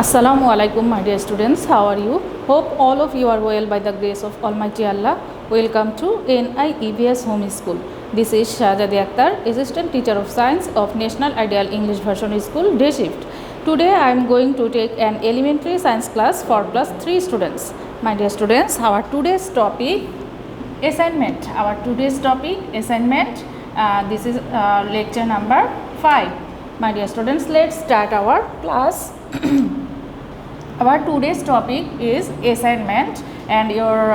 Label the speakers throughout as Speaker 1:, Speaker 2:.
Speaker 1: Assalamu alaikum, my dear students. How are you? Hope all of you are well by the grace of Almighty Allah. Welcome to NIEVS Home School. This is Shahzadi Akhtar, Assistant Teacher of Science of National Ideal English Version School, Day Shift. Today I am going to take an elementary science class for class 3 students. My dear students, our today's topic assignment. Our today's topic assignment. This is lecture number 5. My dear students, let's start our class. Our today's topic is assignment, and your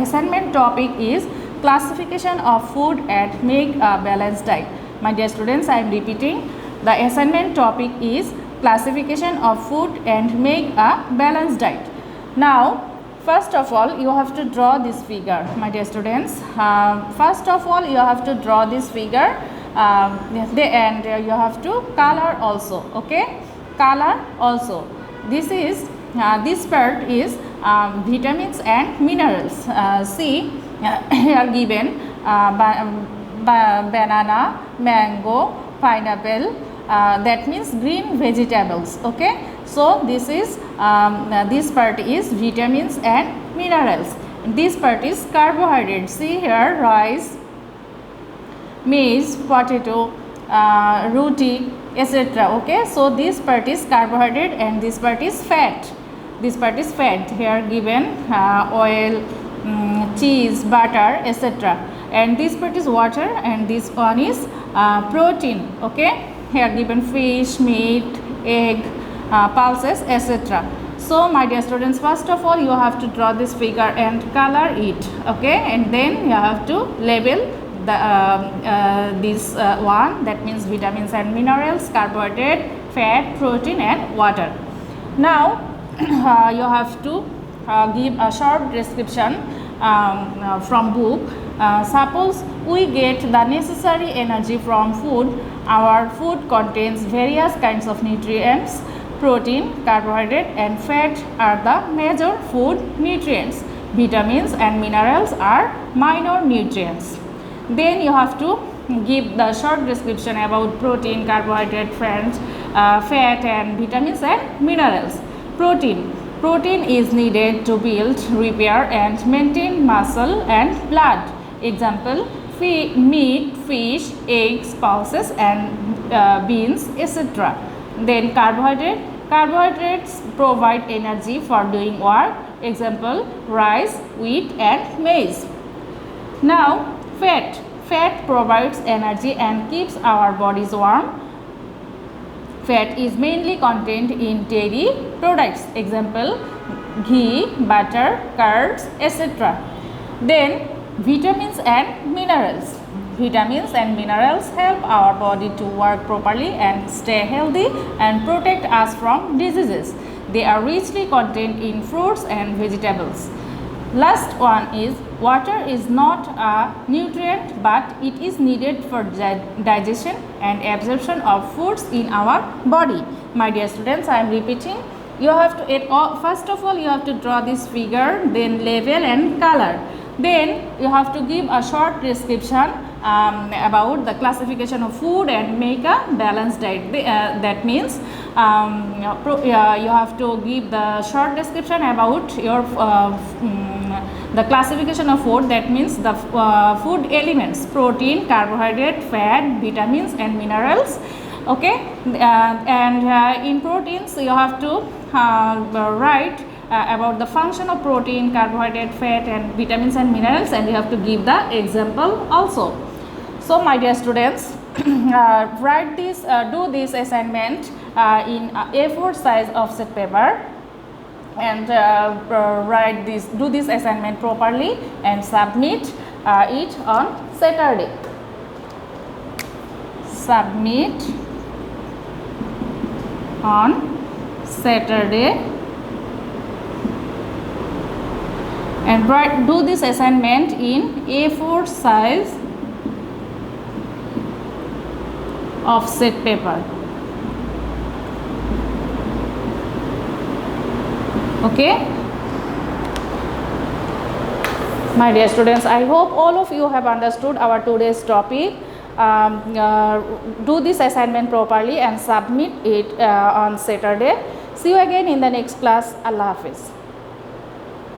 Speaker 1: assignment topic is classification of food and make a balanced diet. My dear students, I am repeating, the assignment topic is classification of food and make a balanced diet. Now first of all you have to draw this figure, my dear students. First of all you have to draw this figure, and you have to color also, okay, color also. This is this part is vitamins and minerals. See here given banana, mango, pineapple, that means green vegetables, okay. So this is this part is vitamins and minerals. This part is carbohydrate. See here, rice, maize, potato, roti, etc. Okay, so this part is carbohydrate and this part is fat. This part is fat. Here given oil, cheese, butter, etc. And this part is water, and this one is protein. Okay, here given fish, meat, egg, pulses, etc. So my dear students, first of all you have to draw this figure and color it, okay, and then you have to label the this one, that means vitamins and minerals, carbohydrate, fat, protein and water. Now you have to give a short description from book. Suppose we get the necessary energy from food. Our food contains various kinds of nutrients. Protein, carbohydrate and fat are the major food nutrients. Vitamins and minerals are minor nutrients. Then you have to give the short description about protein, carbohydrate, fat and vitamins and minerals. Protein is needed to build, repair and maintain muscle and blood. Example, meat, fish, eggs, pulses and beans, etc. Then carbohydrates provide energy for doing work. Example, rice, wheat and maize. Now fat provides energy and keeps our bodies warm. Fat is mainly contained in dairy products. Example, ghee, butter, curds, etc. Then vitamins and minerals. Vitamins and minerals help our body to work properly and stay healthy and protect us from diseases. They are richly contained in fruits and vegetables. Last one is water is not a nutrient, but it is needed for digestion and absorption of foods in our body. My dear students, I am repeating, you have to first of all you have to draw this figure, then label and color. Then you have to give a short description about the classification of food and make a balanced diet. That means you have to give the short description about your the classification of food. That means the food elements: protein, carbohydrate, fat, vitamins and minerals. Okay, and in proteins you have to write about the function of protein, carbohydrate, fat and vitamins and minerals, and you have to give the example also. So my dear students, write this, do this assignment in A4 size offset paper, and write this, do this assignment properly and submit it on Saturday. Submit on Saturday, and do this assignment in A4 size offset paper. Okay, my dear students, I hope all of you have understood our today's topic. Do this assignment properly and submit it on Saturday. See you again in the next class. Allah Hafiz.